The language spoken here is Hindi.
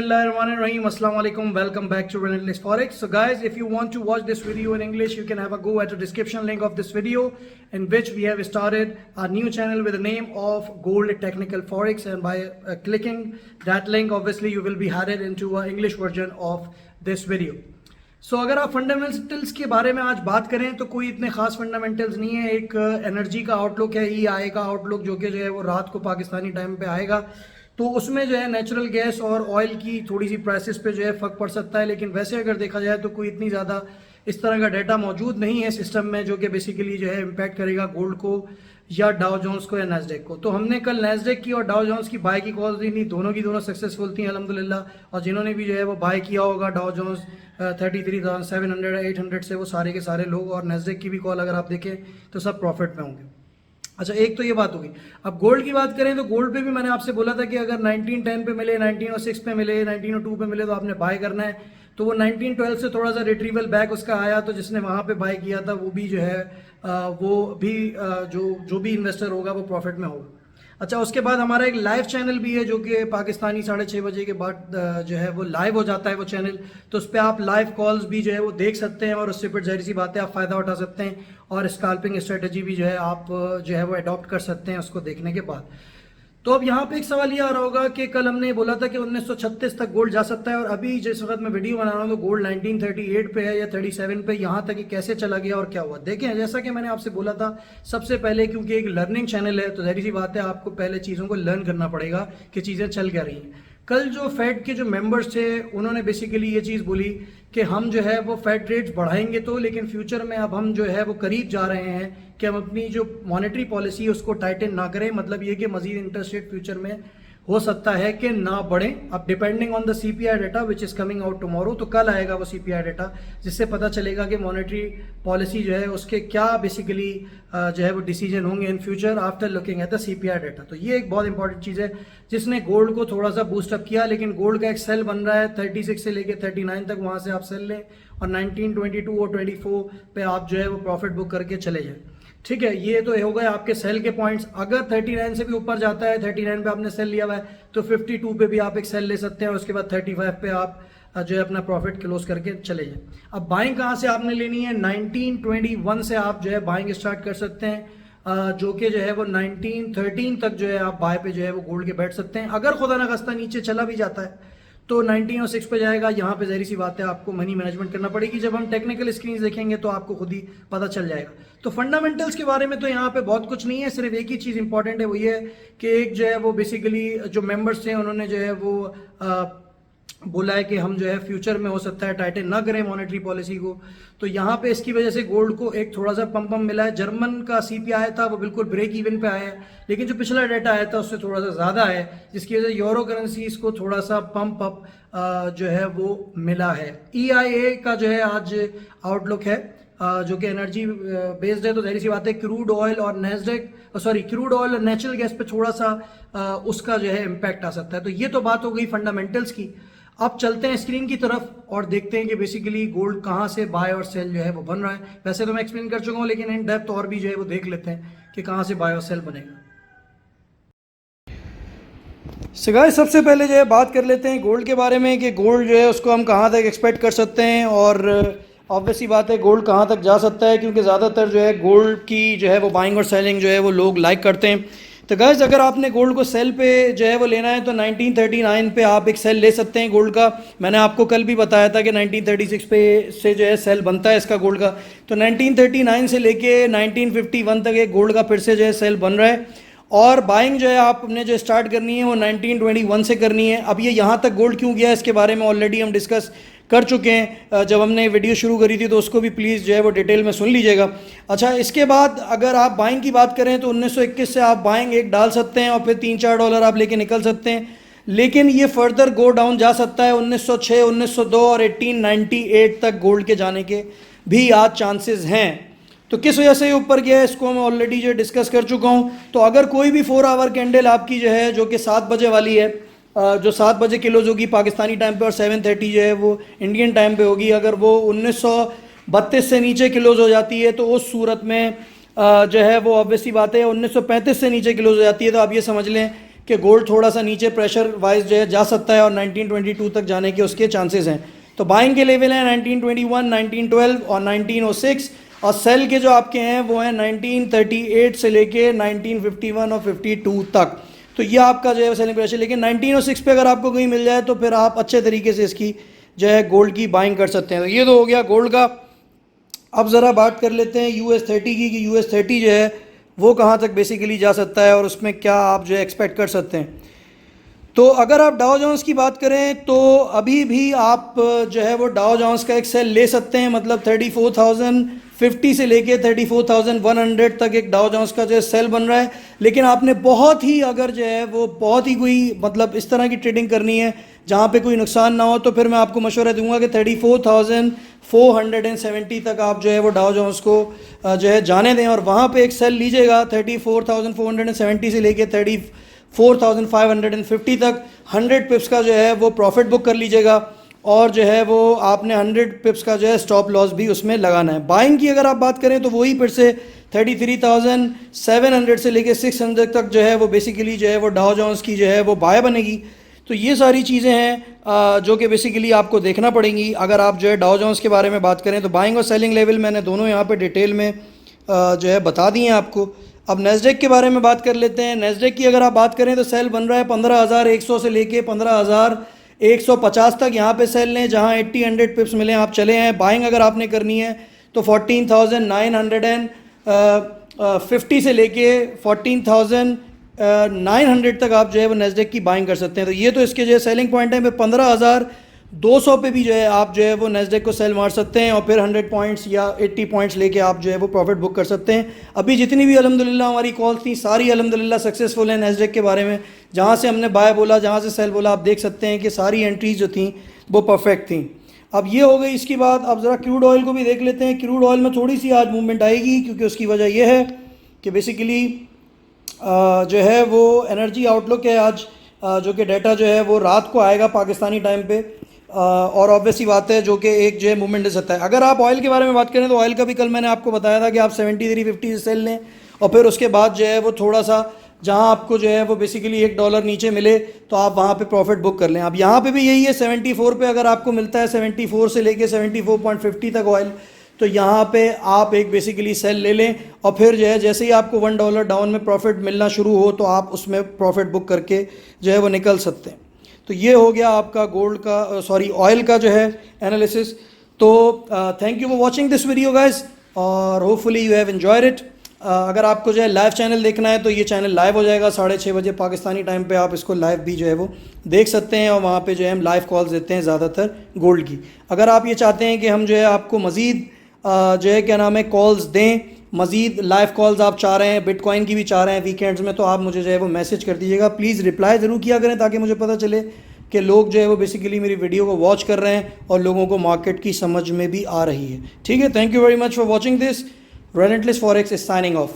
Bismillahirrahmanirrahim. Assalamu alaikum. Welcome back to Relentless Forex. So guys, if you want to watch this video in English, you can have a go at the description link of this video, in which we have started a new channel with the name of Gold Technical Forex, and by clicking that link, obviously you will be headed into an English version of this video. सो अगर आप फंडामेंटल्स के बारे में आज बात करें तो कोई इतने खास फंडामेंटल्स नहीं है। एक एनर्जी का आउटलुक है, EIA का आउटलुक, जो कि जो है वो रात को पाकिस्तानी टाइम पे आएगा, तो उसमें जो है नेचुरल गैस और ऑयल की थोड़ी सी प्राइसेस पे जो है फ़र्क पड़ सकता है। लेकिन वैसे अगर देखा जाए तो कोई इतनी ज़्यादा इस तरह का डाटा मौजूद नहीं है सिस्टम में जो कि बेसिकली जो है इम्पैक्ट करेगा गोल्ड को या डाउ जोन्स को या नैस्डैक को। तो हमने कल नैस्डैक की और डाउ जोन्स की बाय की कॉल्स दी थी, दोनों की दोनों सक्सेसफुल थी अल्हम्दुलिल्लाह। और जिन्होंने भी जो है वो बाय किया होगा डाउ जोन्स 33,700 800 से, वो सारे के सारे लोग, और नैस्डैक की भी कॉल अगर आप देखें तो सब प्रॉफिट में होंगे। अच्छा, एक तो ये बात होगी। अब गोल्ड की बात करें तो गोल्ड पे भी मैंने आपसे बोला था कि अगर 1910 पे मिले, 1906 पे मिले, 1902 पे मिले तो आपने बाय करना है। तो वो 1912 से थोड़ा सा रिट्रीवल बैक उसका आया, तो जिसने वहाँ पे बाय किया था वो भी जो है वो भी जो भी इन्वेस्टर होगा वो प्रॉफिट में होगा। अच्छा, उसके बाद हमारा एक लाइव चैनल भी है जो कि पाकिस्तानी 6:30 बजे के बाद जो है वो लाइव हो जाता है वो चैनल, तो उस पर आप लाइव कॉल्स भी जो है वो देख सकते हैं और उससे फिर जाहिर सी बात है आप फ़ायदा उठा सकते हैं, और स्कैल्पिंग स्ट्रेटजी भी जो है आप जो है वो अडॉप्ट कर सकते हैं उसको देखने के बाद। तो अब यहाँ पे एक सवाल ये आ रहा होगा कि कल हमने बोला था कि 1936 तक गोल्ड जा सकता है, और अभी जिस वक्त मैं वीडियो बना रहा हूँ तो गोल्ड 1938 पे है या 37 पे, यहाँ तक कि कैसे चला गया और क्या हुआ। देखें, जैसा कि मैंने आपसे बोला था, सबसे पहले क्योंकि एक लर्निंग चैनल है तो जाहिर सी बात है आपको पहले चीज़ों को लर्न करना पड़ेगा कि चीज़ें चल क्या रही हैं। कल जो फेड के जो मेंबर्स थे उन्होंने बेसिकली ये चीज़ बोली कि हम जो है वो फेड रेट्स बढ़ाएंगे तो, लेकिन फ्यूचर में अब हम जो है वो करीब जा रहे हैं कि हम अपनी जो मॉनेटरी पॉलिसी है उसको टाइटन ना करें। मतलब ये कि मजीद इंटरेस्ट रेट फ्यूचर में हो सकता है कि ना बढ़ें। अब depending on the CPI data which is coming out tomorrow, तो कल आएगा वो CPI डेटा जिससे पता चलेगा कि मॉनेटरी पॉलिसी जो है उसके क्या बेसिकली जो है वो डिसीजन होंगे in future after looking at the CPI data. तो ये एक बहुत इंपॉर्टेंट चीज़ है जिसने गोल्ड को थोड़ा सा बूस्टअप किया। लेकिन गोल्ड का एक सेल बन रहा है 36 से लेकर 39 तक, वहाँ से आप सेल लें और 19, 22 और 24 पे आप जो है वो प्रॉफिट बुक करके चले जाएँ। ठीक है, ये तो हो गए आपके सेल के पॉइंट्स। अगर 39 से भी ऊपर जाता है, 39 पे आपने सेल लिया हुआ है, तो 52 पे भी आप एक सेल ले सकते हैं, और उसके बाद 35 पे आप जो है अपना प्रॉफिट क्लोज करके चले जाएं। अब बाइंग कहाँ से आपने लेनी है? 1921 से आप जो है बाइंग स्टार्ट कर सकते हैं, जो कि जो है वो 1913 तक जो है आप बाय पे जो है वो गोल्ड के बैठ सकते हैं। अगर खुदा न खास्ता नीचे चला भी जाता है तो 1906 पे जाएगा। यहाँ पे ज़ाहिर सी बात है आपको मनी मैनेजमेंट करना पड़ेगी। जब हम टेक्निकल स्क्रीन देखेंगे तो आपको खुद ही पता चल जाएगा। तो फंडामेंटल्स के बारे में तो यहाँ पे बहुत कुछ नहीं है, सिर्फ एक ही चीज़ इंपॉर्टेंट है, वो ये कि एक जो है वो बेसिकली जो मेंबर्स थे उन्होंने जो है वो बोला है कि हम जो है फ्यूचर में हो सकता है टाइटन ना करें मॉनेटरी पॉलिसी को। तो यहाँ पे इसकी वजह से गोल्ड को एक थोड़ा सा पंप मिला है। जर्मन का CPI था वो बिल्कुल ब्रेक इवन पे आया है, लेकिन जो पिछला डाटा आया था उससे थोड़ा सा ज़्यादा है, जिसकी वजह से यूरो करेंसीज को थोड़ा सा पंप अप जो है वो मिला है। EIA का जो है आज आउटलुक है जो कि एनर्जी बेस्ड है, तो जाहिर सी बात है क्रूड ऑयल और क्रूड ऑयल और नेचुरल गैस पे थोड़ा सा उसका जो है इम्पैक्ट आ सकता है। तो ये तो बात हो गई फंडामेंटल्स की। अब चलते हैं स्क्रीन की तरफ और देखते हैं कि बेसिकली गोल्ड कहाँ से बाय और सेल जो है वो बन रहा है। वैसे तो मैं एक्सप्लेन कर चुका हूँ, लेकिन इन डेप्थ और भी जो है वो देख लेते हैं कि कहाँ से बाय और सेल बनेगा। सो गाइस, सबसे पहले जो है बात कर लेते हैं गोल्ड के बारे में कि गोल्ड जो है उसको हम कहाँ तक एक्सपेक्ट कर सकते हैं, और ऑब्वियसली बात है गोल्ड कहाँ तक जा सकता है, क्योंकि ज़्यादातर जो है गोल्ड की जो है वो बाइंग और सेलिंग जो है वो लोग लाइक करते हैं। तो गाइस, अगर आपने गोल्ड को सेल पे जो है वो लेना है तो 1939 पे आप एक सेल ले सकते हैं गोल्ड का। मैंने आपको कल भी बताया था कि 1936 पे से जो है सेल बनता है इसका गोल्ड का। तो 1939 से लेके 1951 तक एक गोल्ड का फिर से जो है सेल बन रहा है, और बाइंग जो है आपने जो स्टार्ट करनी है वो 1921 से करनी है। अब ये यहाँ तक गोल्ड क्यों गया इसके बारे में ऑलरेडी हम डिस्कस कर चुके हैं, जब हमने वीडियो शुरू करी थी, तो उसको भी प्लीज़ जो है वो डिटेल में सुन लीजिएगा। अच्छा, इसके बाद अगर आप बाइंग की बात करें तो 1921 से आप बाइंग एक डाल सकते हैं और फिर $3-4 आप लेके निकल सकते हैं, लेकिन ये फर्दर गो डाउन जा सकता है। 1906, 1902 और 1898 तक गोल्ड के जाने के भी आज चांसेस हैं। तो किस वजह से ये ऊपर गया है इसको मैं ऑलरेडी जो डिस्कस कर चुका हूँ। तो अगर कोई भी 4 आवर कैंडल आपकी जो है जो कि 7 बजे वाली है, जो 7 बजे क्लोज होगी पाकिस्तानी टाइम पे और 7:30 जो है वो इंडियन टाइम पे होगी, अगर वो 1932 से नीचे क्लोज हो जाती है तो उस सूरत में जो है वो ऑब्वियसली बात है 1935 से नीचे क्लोज हो जाती है, तो आप ये समझ लें कि गोल्ड थोड़ा सा नीचे प्रेशर वाइज जो है जा सकता है और 1922 तक जाने के उसके चांसेस हैं। तो बाइंग के लेवल हैं 1921, 1912 और 1906, और सेल के जो आपके हैं वो हैं 1938 से लेके 1951 और 52 तक। तो ये आपका जो है सेलिंग प्रेशर। लेकिन 1906 पे अगर आपको कहीं मिल जाए तो फिर आप अच्छे तरीके से इसकी जो है गोल्ड की बाइंग कर सकते हैं। तो ये तो हो गया गोल्ड का। अब ज़रा बात कर लेते हैं US30 की, कि US30 जो है वो कहाँ तक बेसिकली जा सकता है और उसमें क्या आप जो है एक्सपेक्ट कर सकते हैं। तो अगर आप डाउ जोन्स की बात करें तो अभी भी आप जो है वो डाउ जोन्स का एक सेल ले सकते हैं, मतलब 34,050 से लेके 34,100 तक एक डाउ जोन्स का जो है सेल बन रहा है। लेकिन आपने बहुत ही अगर जो है वो बहुत ही कोई मतलब इस तरह की ट्रेडिंग करनी है जहाँ पे कोई नुकसान ना हो, तो फिर मैं आपको मशवरा दूंगा कि 34,470 तक आप जो है वो डाउ जोन्स को जो है जाने दें और वहाँ पे एक सेल लीजिएगा 34,470 से लेके 34,550 तक 100 पिप्स का जो है वो प्रॉफिट बुक कर लीजिएगा, और जो है वो आपने 100 पिप्स का जो है स्टॉप लॉस भी उसमें लगाना है। बाइंग की अगर आप बात करें तो वही फिर से 33,700 से लेके 600 तक जो है वो बेसिकली जो है वो डाउ जोन्स की जो है वो बाय बनेगी। तो ये सारी चीज़ें हैं जो कि बेसिकली आपको देखना पड़ेंगी अगर आप जो है डाउ जोन्स के बारे में बात करें। तो बाइंग और सेलिंग लेवल मैंने दोनों यहाँ पे डिटेल में जो है बता दिए हैं आपको। अब नेस्डेक के बारे में बात कर लेते हैं। नेस्डेक की अगर आप बात करें तो सेल बन रहा है 15,100 से लेके 15,150 तक। यहाँ पे सेल लें जहाँ 80-100 पिप्स मिले आप चले हैं। बाइंग अगर आपने करनी है तो 14,950 से लेके 14,900 तक आप जो है वो नेस्डेक की बाइंग कर सकते हैं। तो ये तो इसके जो है सेलिंग पॉइंट है। 15,200 पे भी जो है आप जो है वो नेस्डेक को सेल मार सकते हैं और फिर 100 पॉइंट्स या 80 पॉइंट्स लेके आप जो है वो प्रॉफिट बुक कर सकते हैं। अभी जितनी भी अल्हम्दुलिल्लाह हमारी कॉल थी सारी अल्हम्दुलिल्लाह सक्सेसफुल हैं नेस्डेक के बारे में। जहाँ से हमने बाय बोला, जहाँ से सेल बोला, आप देख सकते हैं कि सारी एंट्रीज जो थी वो परफेक्ट थी। अब ये हो गई। इसके बाद अब ज़रा क्रूड ऑयल को भी देख लेते हैं। क्रूड ऑयल में थोड़ी सी आज मूवमेंट आएगी क्योंकि उसकी वजह यह है कि बेसिकली जो है वो एनर्जी आउटलुक है आज, जो कि डाटा जो है वो रात को आएगा पाकिस्तानी टाइम पे, और ऑब्वियसली बात है जो कि एक जो है मूवमेंट दे सकता है। अगर आप ऑयल के बारे में बात करें तो ऑयल का भी कल मैंने आपको बताया था कि आप 73.50 से सेल लें और फिर उसके बाद जो है वो थोड़ा सा जहां आपको जो है वो बेसिकली $1 नीचे मिले तो आप वहां पे प्रॉफिट बुक कर लें। अब यहाँ पे भी यही है 74 पे अगर आपको मिलता है 74 से लेके 74.50 तक ऑयल, तो यहाँ पे आप एक बेसिकली सेल ले लें और फिर जो है जैसे ही आपको $1 डाउन में प्रॉफिट मिलना शुरू हो तो आप उसमें प्रॉफिट बुक करके जो है वो निकल सकते हैं। तो ये हो गया आपका गोल्ड का ऑयल का जो है एनालिसिस। तो thank you for watching this video guys और hopefully you have enjoyed it. अगर आपको जो है लाइव चैनल देखना है तो ये चैनल लाइव हो जाएगा 6:30 बजे पाकिस्तानी टाइम पे। आप इसको लाइव भी जो है वो देख सकते हैं और वहाँ पे जो है हम लाइव कॉल्स देते हैं ज़्यादातर गोल्ड की। अगर आप ये चाहते हैं कि हम जो है आपको मज़ीद जो है क्या नाम है कॉल्स दें, मज़ीद लाइव कॉल्स आप चाह रहे हैं, बिटकॉइन की भी चाह रहे हैं वीकेंड्स में, तो आप मुझे जो है वो मैसेज कर दीजिएगा। प्लीज़ रिप्लाई ज़रूर किया करें ताकि मुझे पता चले कि लोग जो है वो बेसिकली मेरी वीडियो को वॉच कर रहे हैं और लोगों को मार्केट की समझ में भी आ रही है। ठीक है, thank you very much for watching this. Relentless forex is signing of.